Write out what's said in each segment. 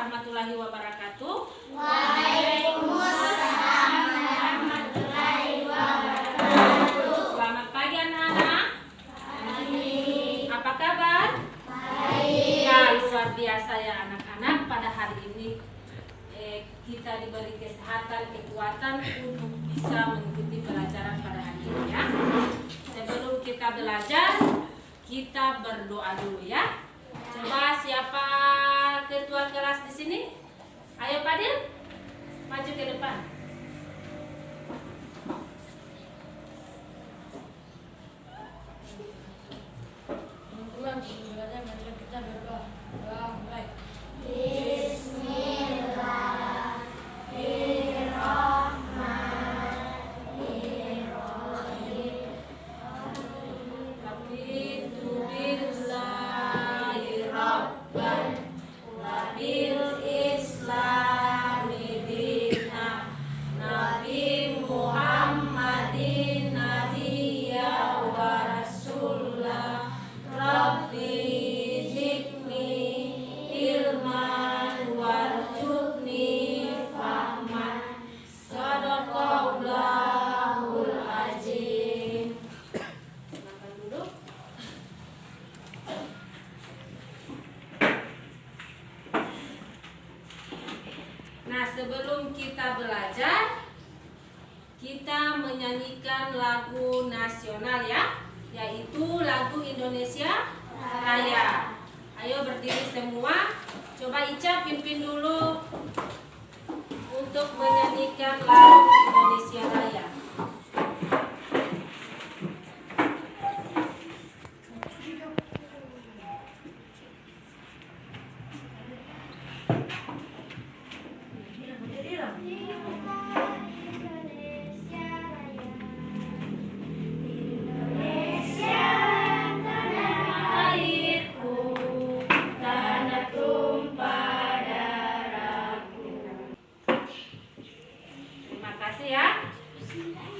warahmatullahi wabarakatuh. Waalaikumsalam warahmatullahi wabarakatuh. Selamat pagi anak-anak. Pagi. Apa kabar? Baik. Ya, luar biasa ya anak-anak. Pada hari ini kita diberi kesehatan, kekuatan untuk bisa mengikuti pelajaran pada hari ini ya. Sebelum kita belajar, kita berdoa dulu ya. Coba siapa ketua kelas di sini? Ayo Fadil, maju ke depan. Teman-teman, sebelumnya marilah kita berdoa. Doa mulai. Nah, sebelum kita belajar, kita menyanyikan lagu nasional ya, yaitu lagu Indonesia Raya. Ayo berdiri semua. Coba Ica pimpin dulu untuk menyanyikan lagu Indonesia Raya. Terima kasih ya.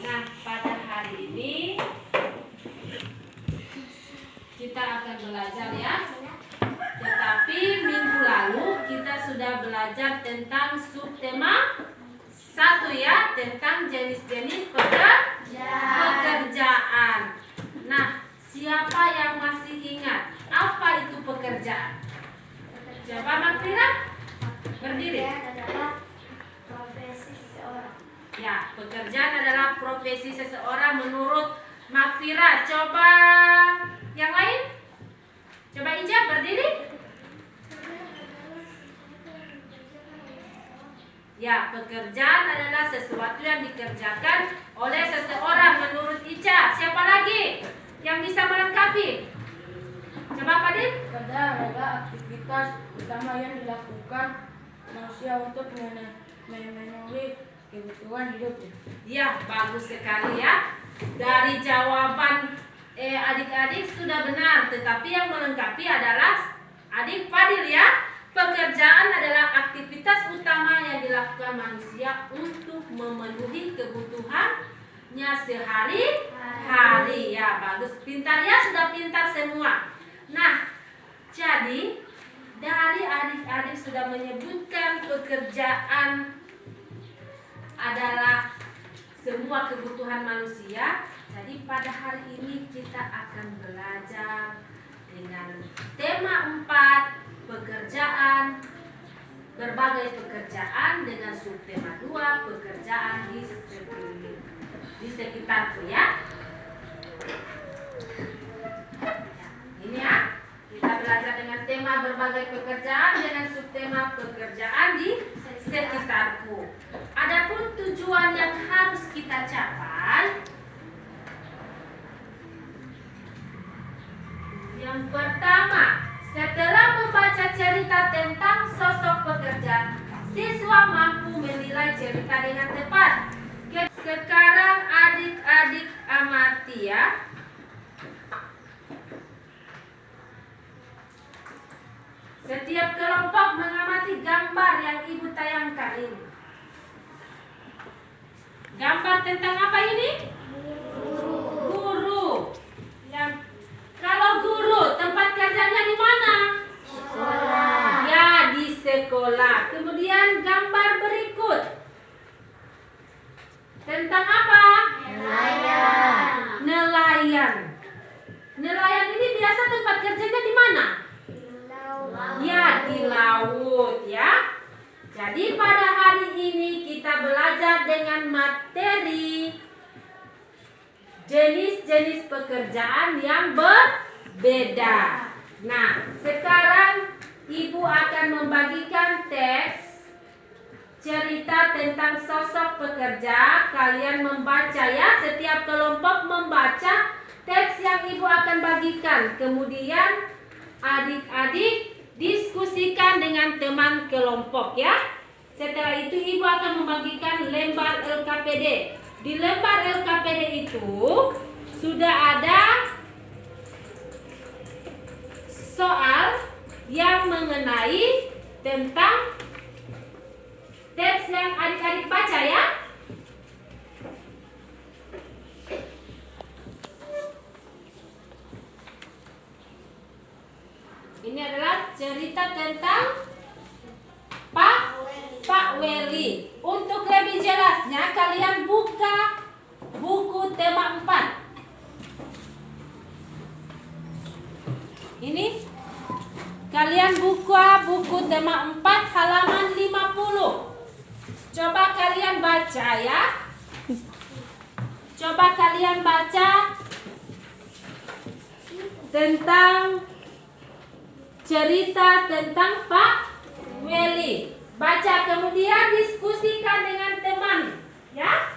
Nah, pada hari ini kita akan belajar ya. Tetapi minggu lalu kita sudah belajar tentang subtema 1 ya, tentang jenis-jenis pekerjaan. Nah, siapa yang masih ingat apa itu pekerjaan? Coba Makfira berdiri. Profesi seseorang. Ya, pekerjaan adalah profesi seseorang menurut Makfira. Coba yang lain? Coba Ica berdiri. Ya, pekerjaan adalah sesuatu yang dikerjakan oleh seseorang menurut Ica. Siapa lagi yang bisa melengkapi? Coba Fadil. Pekerjaan adalah aktivitas utama yang dilakukan manusia untuk memenuhi kebutuhan hidupnya. Ya, bagus sekali ya. Dari jawaban adik-adik sudah benar, tetapi yang melengkapi adalah adik Fadil ya. Pekerjaan adalah aktivitas utama yang dilakukan manusia untuk memenuhi kebutuhannya sehari-hari. Ya, bagus. Pintar ya, sudah pintar semua. Nah, jadi dari adik-adik sudah menyebutkan pekerjaan adalah semua kebutuhan manusia. Jadi pada hari ini kita akan belajar dengan tema 4, pekerjaan, berbagai pekerjaan, dengan subtema 2, pekerjaan di sekitarku ya. Ini ya, kita belajar dengan tema berbagai pekerjaan dengan subtema pekerjaan di sekitarku. Adapun tujuan yang harus kita capai, yang pertama, setelah membaca cerita tentang sosok pekerja, siswa mampu menilai cerita dengan tepat. Sekarang adik-adik amati ya. Setiap kelompok mengamati gambar yang ibu tayangkan ini. Gambar tentang apa ini? Guru. Yang kalau guru tempat kerjanya di mana? Sekolah. Ya, di sekolah. sekolah. Kemudian gambar berikut. Tentang apa? Nelayan. Nelayan. Nelayan ini biasa tempat kerjanya di mana? Ya, di laut ya. Jadi pada hari ini kita belajar dengan materi jenis-jenis pekerjaan yang berbeda. Nah, sekarang Ibu akan membagikan teks cerita tentang sosok pekerja. Kalian membaca ya, setiap kelompok membaca teks yang Ibu akan bagikan. Kemudian adik-adik diskusikan dengan teman kelompok ya. Setelah itu Ibu akan membagikan lembar LKPD. Di lembar LKPD itu sudah ada soal yang mengenai tentang teks yang adik-adik baca ya. Ini adalah cerita tentang Pak Weli. Untuk lebih jelasnya kalian buka buku tema 4. Ini kalian buka buku tema 4 halaman 50. Coba kalian baca ya. Coba kalian baca tentang cerita tentang Pak Weli. Baca kemudian diskusikan dengan teman, ya.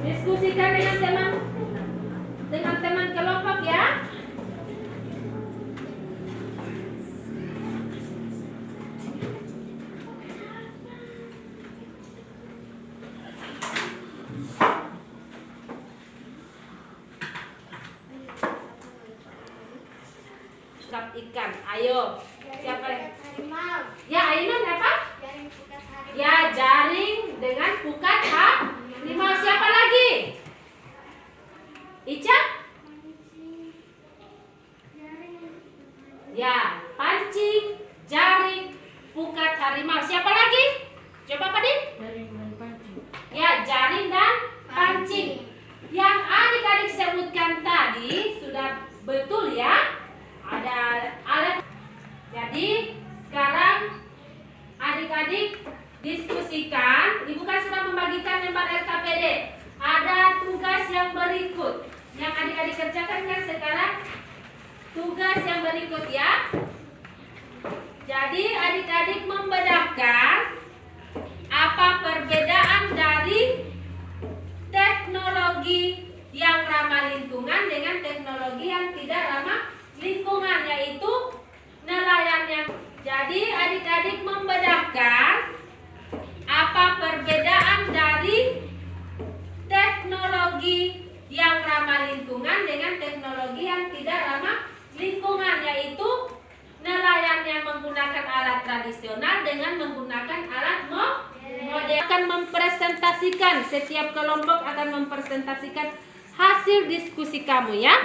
Diskusikan dengan teman kelompok ya. Ikan, ayo. Siapa? Ya, Ainun apa? Ya, jaring dengan pukat harimau. Siapa lagi? Ica? Ya, pancing, jaring, pukat harimau. Siapa lagi? Coba Pak Din? Jaring dan pancing. Ya, jaring dan pancing. Yang adik-adik sebutkan tadi sudah betul ya. Ada alat. Jadi sekarang adik-adik diskusikan. Ibu kan sudah membagikan lembar LKPD. Ada tugas yang berikut yang adik-adik kerjakan kan sekarang. Tugas yang berikut ya. Jadi adik-adik membedakan apa perbedaan dari teknologi yang ramah lingkungan dengan teknologi yang tidak ramah lingkungan, yaitu nelayan yang. Jadi adik-adik membedakan apa perbedaan dari teknologi yang ramah lingkungan dengan teknologi yang tidak ramah lingkungan, yaitu nelayan yang menggunakan alat tradisional dengan menggunakan alat modern. Akan mempresentasikan, setiap kelompok akan mempresentasikan hasil diskusi kamu ya.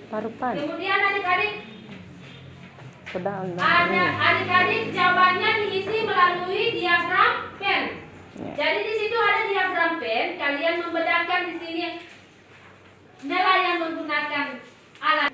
Parupan. Kemudian adik-adik Pedang. adik-adik jawabannya diisi melalui diagram pen. Ya. Jadi di situ ada diagram pen. Kalian membedakan di sini nelayan menggunakan alat.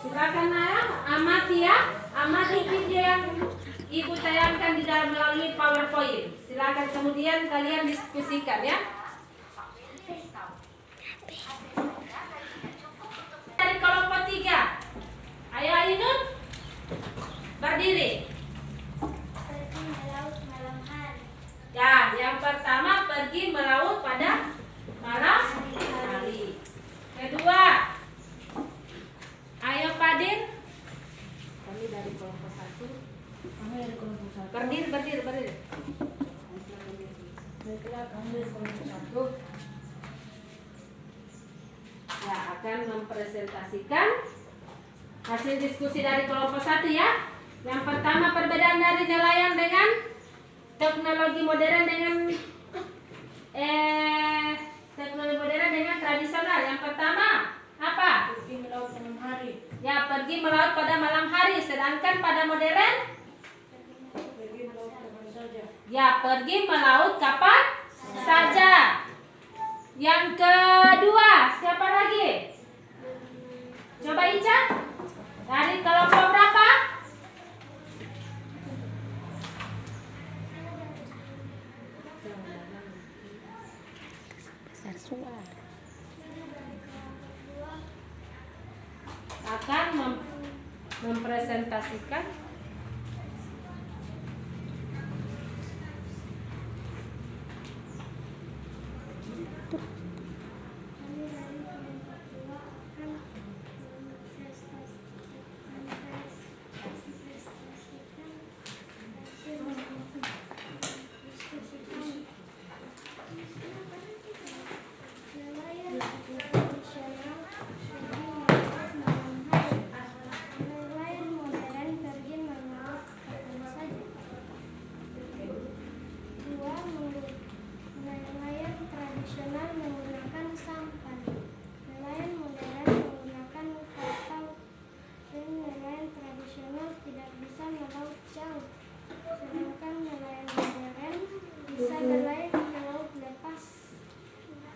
Silakan Naya, amati ya, amati video yang Ibu tayangkan di dalam melalui PowerPoint. Silakan kemudian kalian diskusikan ya. Dari kelompok 3. Ayo Ainun. Berdiri. Pergi melaut malam hari. Ya, yang pertama pergi melaut pada malam hari. Kedua, ayo Fadil. Kami dari kelompok 1. Kami dari kelompok 1. Berdiri. Baiklah, kami dari kelompok 1. Ya, akan mempresentasikan hasil diskusi dari kelompok 1 ya. Yang pertama, perbedaan dari nelayan dengan teknologi modern dengan teknologi modern dengan tradisional. Yang pertama, apa? Pergi melaut malam hari. Ya, pergi melaut pada malam hari. Sedangkan pada modern, Pergi melaut kapan saja. ya pergi melaut kapan saja. Yang kedua, siapa lagi? Coba Ica. Dari kelompok berapa? Besar suara. Akan mempresentasikan Kami dari kelompok 2 akan mempresentasikan hasil diskusikan nelayan tradisional pergi melaut malam hari. Nelayan modern pergi melaut kapan saja. Dua, nelayan tradisional menggunakan sampan. Nelayan modern menggunakan kapal dan nelayan tradisional tidak bisa melaut jauh. Sedangkan nelayan modern bisa berlayar di laut lepas.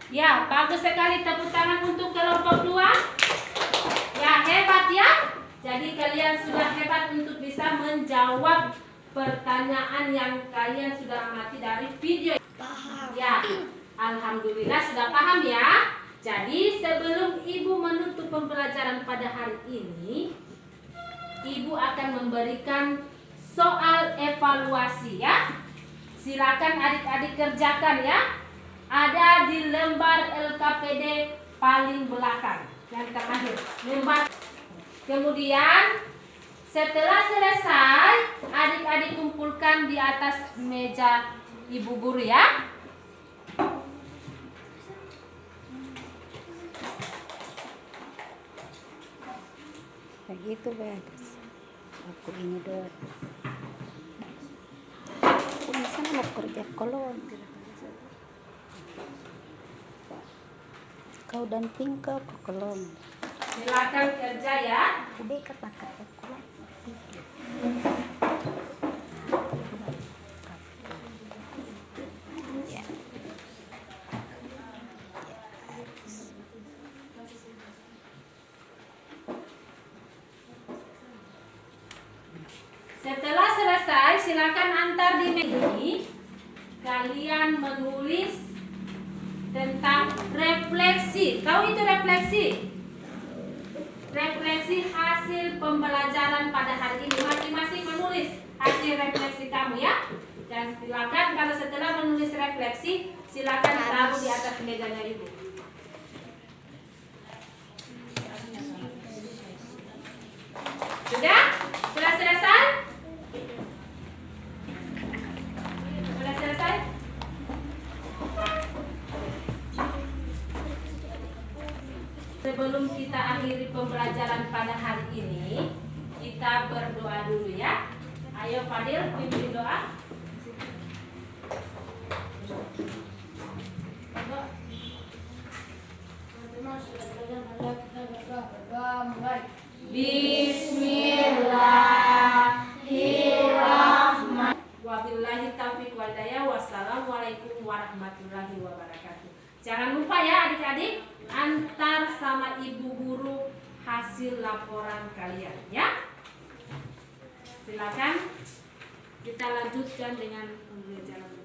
ya, bagus sekali, tepuk tangan untuk kelompok 2. Ya, hebat ya. Jadi kalian sudah hebat untuk bisa menjawab pertanyaan yang kalian sudah amati dari video. Paham. Ya, alhamdulillah sudah paham ya. Jadi sebelum Ibu menutup pembelajaran pada hari ini, Ibu akan memberikan soal evaluasi ya. Silakan adik-adik kerjakan ya. Ada di lembar LKPD paling belakang, yang terakhir. Lembar. Kemudian setelah selesai, adik-adik kumpulkan di atas meja Ibu guru ya. Begitu bagus. Aku ini doang. Aku di sana mau kerja kolon. Kau dan Pinka ke kolon. Silakan kerja ya. Udah kata kolon. Ya. Setelah selesai, silakan antar di meja. Kalian menulis tentang refleksi. Tahu itu refleksi? Refleksi hasil pembelajaran pada hari ini. Masing-masing menulis hasil refleksi kamu ya. Dan silakan kalau setelah menulis refleksi, silakan taruh di atas mejanya Ibu. Sudah? Sudah selesai? Sudah selesai? Sebelum kita akhiri pembelajaran pada hari ini, kita berdoa dulu ya. Ayo Fadil, pimpin doa. Teman-teman sudah belajar, mari kita berdoa mulai. Bismillahirrahmanirrahim. Wabillahi taufiq wal hidayah. Wassalamualaikum warahmatullahi wabarakatuh. Jangan lupa ya adik-adik, antar sama ibu guru hasil laporan kalian ya. Silakan kita lanjutkan dengan pembelajaran